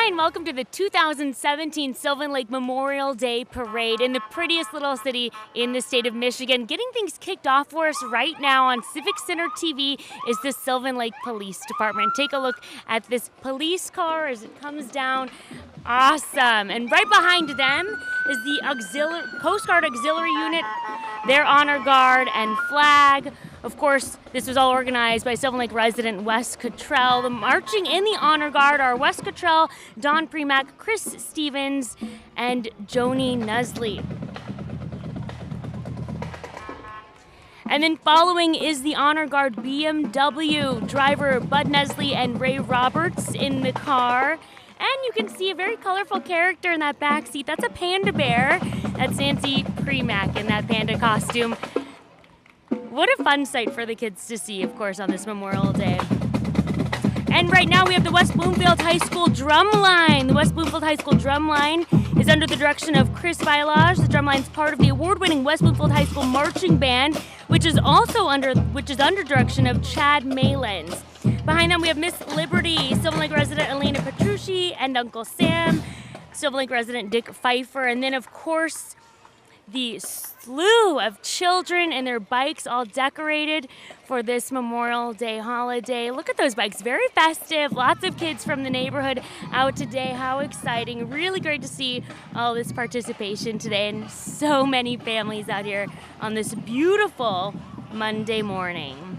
Hi, and welcome to the 2017 Sylvan Lake Memorial Day Parade in the prettiest little city in the state of Michigan. Getting things kicked off for us right now on Civic Center TV is the Sylvan Lake Police Department. Take a look at this police car as it comes down. Awesome. And right behind them is the Coast Guard Auxiliary Unit, their honor guard and flag. Of course, this was all organized by Sylvan Lake resident Wes Cottrell. The marching in the honor guard are Wes Cottrell, Don Premack, Chris Stevens, and Joni Nusley. And then following is the honor guard BMW, driver Bud Nesley and Ray Roberts in the car. And you can see a very colorful character in that back seat. That's a panda bear. That's Nancy Premack in that panda costume. What a fun sight for the kids to see, of course, on this Memorial Day. And right now we have the West Bloomfield High School drum line. The West Bloomfield High School drum line is under the direction of Chris Village. The drum line is part of the award-winning West Bloomfield High School marching band, which is under direction of Chad Malins. Behind them we have Miss Liberty, Sylvan Lake resident Elena Petrucci, and Uncle Sam, Sylvan Lake resident Dick Pfeiffer, and then of course the slew of children and their bikes all decorated for this Memorial Day holiday. Look at those bikes, very festive. Lots of kids from the neighborhood out today. How exciting. Really great to see all this participation today and so many families out here on this beautiful Monday morning.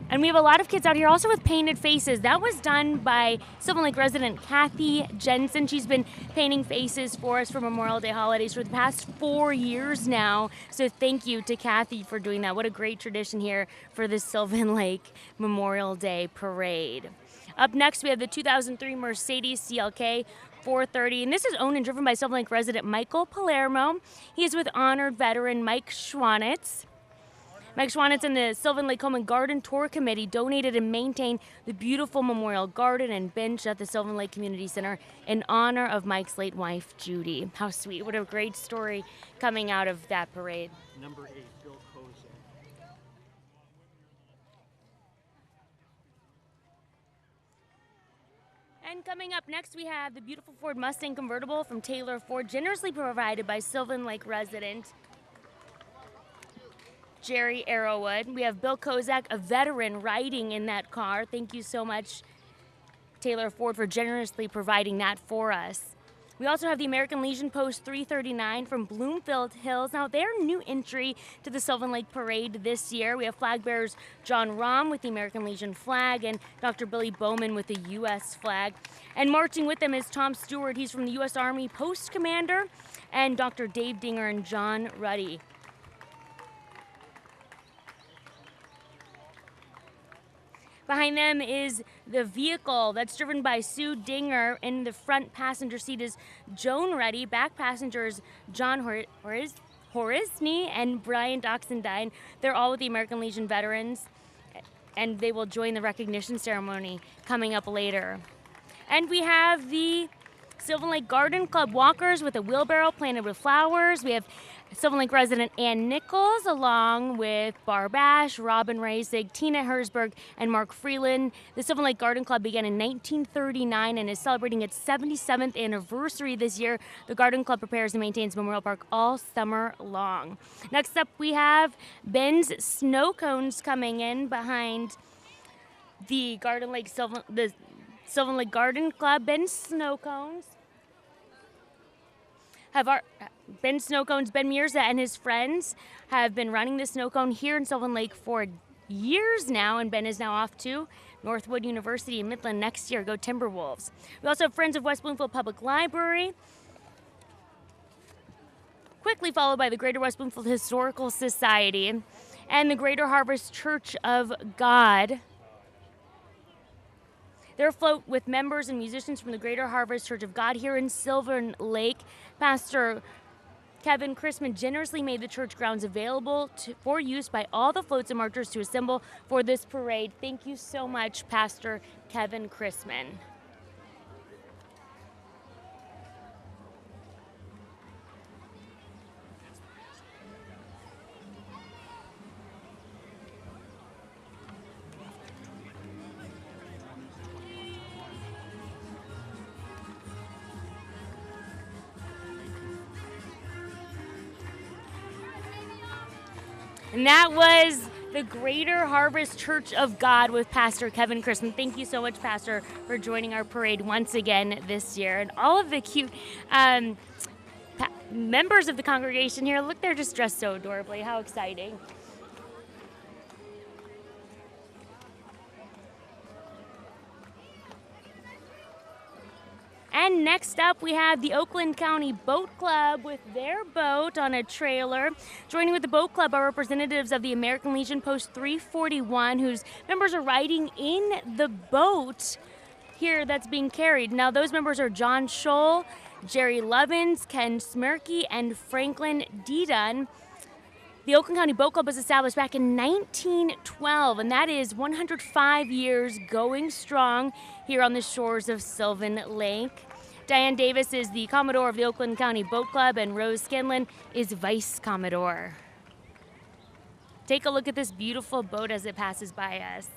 And we have a lot of kids out here also with painted faces. That was done by Sylvan Lake resident Kathy Jensen. She's been painting faces for us for Memorial Day holidays for the past 4 years now. So thank you to Kathy for doing that. What a great tradition here for the Sylvan Lake Memorial Day Parade. Up next, we have the 2003 Mercedes CLK 430, and this is owned and driven by Sylvan Lake resident Michael Palermo. He is with honored veteran Mike Schwanitz. Mike Schwanitz and the Sylvan Lake Home and Garden Tour Committee donated and maintained the beautiful memorial garden and bench at the Sylvan Lake Community Center in honor of Mike's late wife, Judy. How sweet. What a great story coming out of that parade. Number 8, Bill Kozak. And coming up next, we have the beautiful Ford Mustang Convertible from Taylor Ford, generously provided by Sylvan Lake resident Jerry Arrowwood. We have Bill Kozak, a veteran, riding in that car. Thank you so much, Taylor Ford, for generously providing that for us. We also have the American Legion Post 339 from Bloomfield Hills. Now, they're new entry to the Sylvan Lake Parade this year. We have flag bearers John Rahm with the American Legion flag and Dr. Billy Bowman with the U.S. flag. And marching with them is Tom Stewart. He's from the U.S. Army Post Commander, and Dr. Dave Dinger and John Ruddy. Behind them is the vehicle that's driven by Sue Dinger. In the front passenger seat is Joan Reddy. Back passengers John Horisney and Brian Doxendine. They're all with the American Legion veterans, and they will join the recognition ceremony coming up later. And we have the Sylvan Lake Garden Club walkers with a wheelbarrow planted with flowers. We have Sylvan Lake resident Ann Nichols, along with Barb Ash, Robin Reisig, Tina Herzberg, and Mark Freeland. The Sylvan Lake Garden Club began in 1939 and is celebrating its 77th anniversary this year. The Garden Club prepares and maintains Memorial Park all summer long. Next up, we have Ben's Snow Cones coming in behind the Sylvan Lake Garden Club. Ben's Snow Cones Ben Mirza and his friends have been running the snow cone here in Sylvan Lake for years now, and Ben is now off to Northwood University in Midland next year. Go Timberwolves. We also have Friends of West Bloomfield Public Library, quickly followed by the Greater West Bloomfield Historical Society and the Greater Harvest Church of God. They're afloat with members and musicians from the Greater Harvest Church of God here in Sylvan Lake. Pastor Kevin Chrisman generously made the church grounds available for use by all the floats and marchers to assemble for this parade. Thank you so much, Pastor Kevin Chrisman. And that was the Greater Harvest Church of God with Pastor Kevin Chrisman. Thank you so much, Pastor, for joining our parade once again this year. And all of the cute members of the congregation here, look, they're just dressed so adorably. How exciting. And next up, we have the Oakland County Boat Club with their boat on a trailer. Joining with the boat club are representatives of the American Legion Post 341, whose members are riding in the boat here that's being carried. Now, those members are John Scholl, Jerry Lovins, Ken Smirkey, and Franklin Dedun. The Oakland County Boat Club was established back in 1912, and that is 105 years going strong here on the shores of Sylvan Lake. Diane Davis is the Commodore of the Oakland County Boat Club, and Rose Scanlon is Vice Commodore. Take a look at this beautiful boat as it passes by us.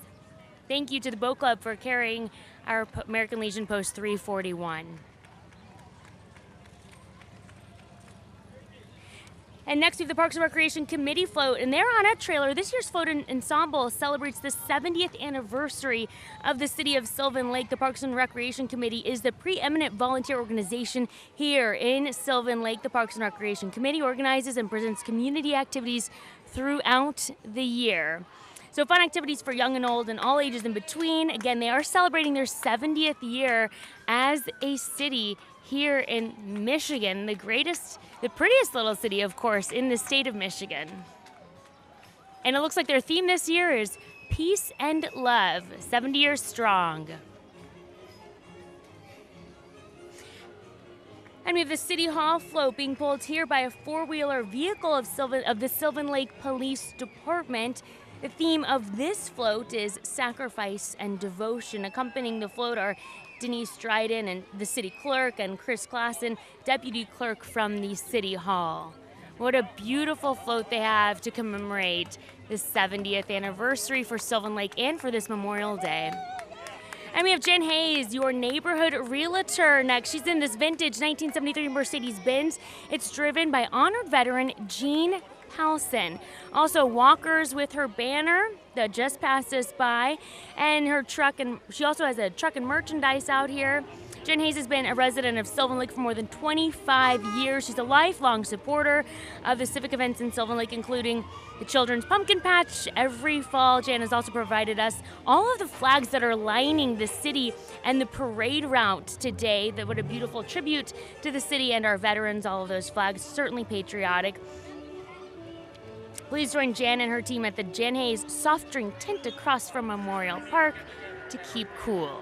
Thank you to the Boat Club for carrying our American Legion Post 341. And next we have the Parks and Recreation Committee float, and they're on a trailer. This year's float ensemble celebrates the 70th anniversary of the city of Sylvan Lake. The Parks and Recreation Committee is the preeminent volunteer organization here in Sylvan Lake. The Parks and Recreation Committee organizes and presents community activities throughout the year. So fun activities for young and old and all ages in between. Again, they are celebrating their 70th year as a city here in Michigan, the prettiest little city, of course, in the state of Michigan. And it looks like their theme this year is Peace and Love, 70 years strong. And we have the City Hall float being pulled here by a four-wheeler vehicle of the Sylvan Lake Police Department. The theme of this float is sacrifice and devotion. Accompanying the float are Denise Dryden and the city clerk, and Chris Klassen, deputy clerk from the City Hall. What a beautiful float they have to commemorate the 70th anniversary for Sylvan Lake and for this Memorial Day. And we have Jen Hayes, your neighborhood realtor, next. She's in this vintage 1973 Mercedes-Benz. It's driven by honored veteran Gene Halson. Also walkers with her banner that just passed us by, and her truck, and she also has a truck and merchandise out here. Jen Hayes has been a resident of Sylvan Lake for more than 25 years. She's a lifelong supporter of the civic events in Sylvan Lake, including the Children's Pumpkin Patch every fall. Jan has also provided us all of the flags that are lining the city and the parade route today. What a beautiful tribute to the city and our veterans, all of those flags, certainly patriotic. Please join Jan and her team at the Jan Hayes soft drink tent across from Memorial Park to keep cool.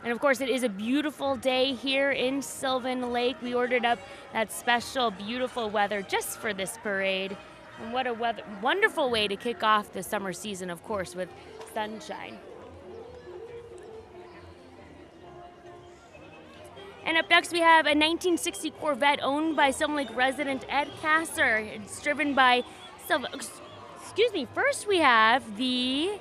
And of course, it is a beautiful day here in Sylvan Lake. We ordered up that special, beautiful weather just for this parade. And what a wonderful way to kick off the summer season, of course, with sunshine. And up next, we have a 1960 Corvette owned by Sylvan Lake resident Ed Kasser. It's driven by first we have the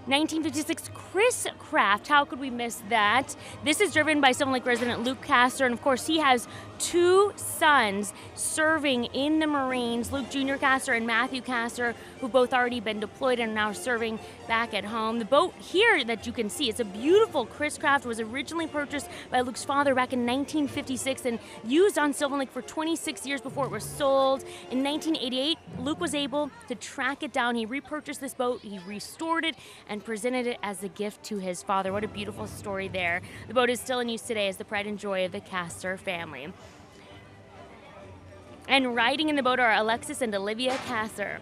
1956 Chris Craft. How could we miss that? This is driven by Sylvan Lake resident Luke Kasser, and of course he has two sons serving in the Marines, Luke Jr. Kasser and Matthew Kasser, who've both already been deployed and are now serving back at home. The boat here that you can see, it's a beautiful Chris Craft, was originally purchased by Luke's father back in 1956 and used on Sylvan Lake for 26 years before it was sold. In 1988, Luke was able to track it down. He repurchased this boat, he restored it, and presented it as a gift to his father. What a beautiful story there. The boat is still in use today as the pride and joy of the Kasser family. And riding in the boat are Alexis and Olivia Kasser.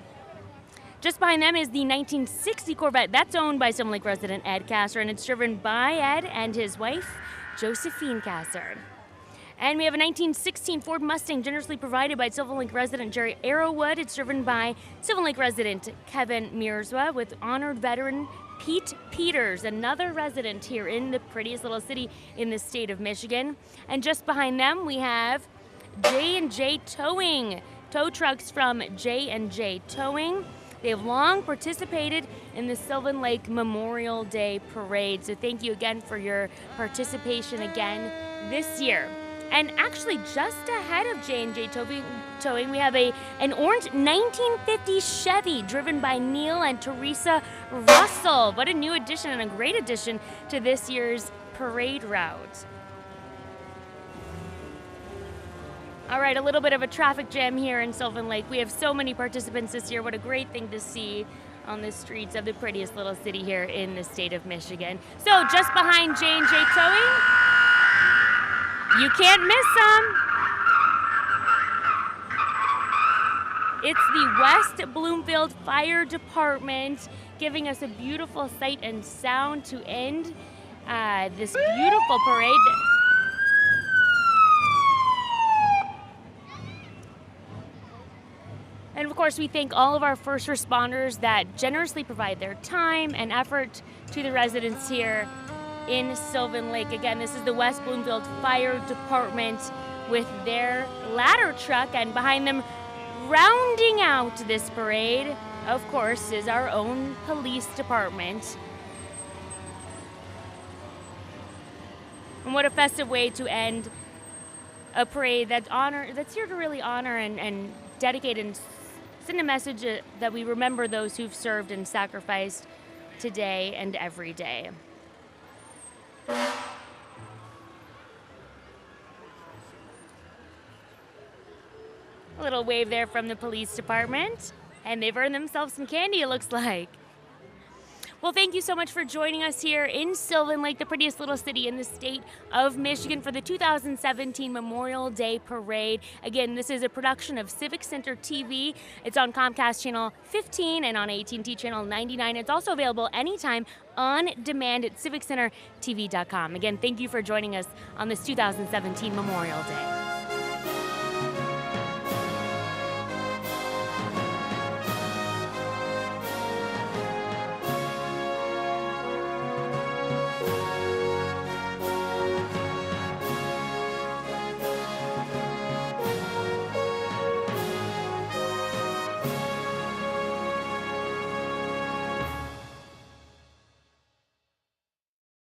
Just behind them is the 1960 Corvette. That's owned by Sylvan Lake resident Ed Kasser, and it's driven by Ed and his wife, Josephine Kasser. And we have a 1916 Ford Mustang generously provided by Sylvan Lake resident Jerry Arrowwood. It's driven by Sylvan Lake resident Kevin Mirzwa with honored veteran Pete Peters, another resident here in the prettiest little city in the state of Michigan. And just behind them, we have J&J Towing, tow trucks from J&J Towing. They have long participated in the Sylvan Lake Memorial Day Parade. So thank you again for your participation again this year. And actually, just ahead of J&J Towing, we have an orange 1950 Chevy driven by Neil and Teresa Russell. What a new addition and a great addition to this year's parade route. All right, a little bit of a traffic jam here in Sylvan Lake. We have so many participants this year. What a great thing to see on the streets of the prettiest little city here in the state of Michigan. So just behind J&J Towing, you can't miss them. It's the West Bloomfield Fire Department giving us a beautiful sight and sound to end this beautiful parade. And of course, we thank all of our first responders that generously provide their time and effort to the residents here in Sylvan Lake. Again, this is the West Bloomfield Fire Department with their ladder truck, and behind them, rounding out this parade, of course, is our own police department. And what a festive way to end a parade that's here to really honor and dedicate and send a message that we remember those who've served and sacrificed today and every day. A little wave there from the police department, and they've earned themselves some candy, it looks like. Well, thank you so much for joining us here in Sylvan Lake, the prettiest little city in the state of Michigan, for the 2017 Memorial Day Parade. Again, this is a production of Civic Center TV. It's on Comcast Channel 15 and on AT&T Channel 99. It's also available anytime on demand at civiccentertv.com. Again, thank you for joining us on this 2017 Memorial Day.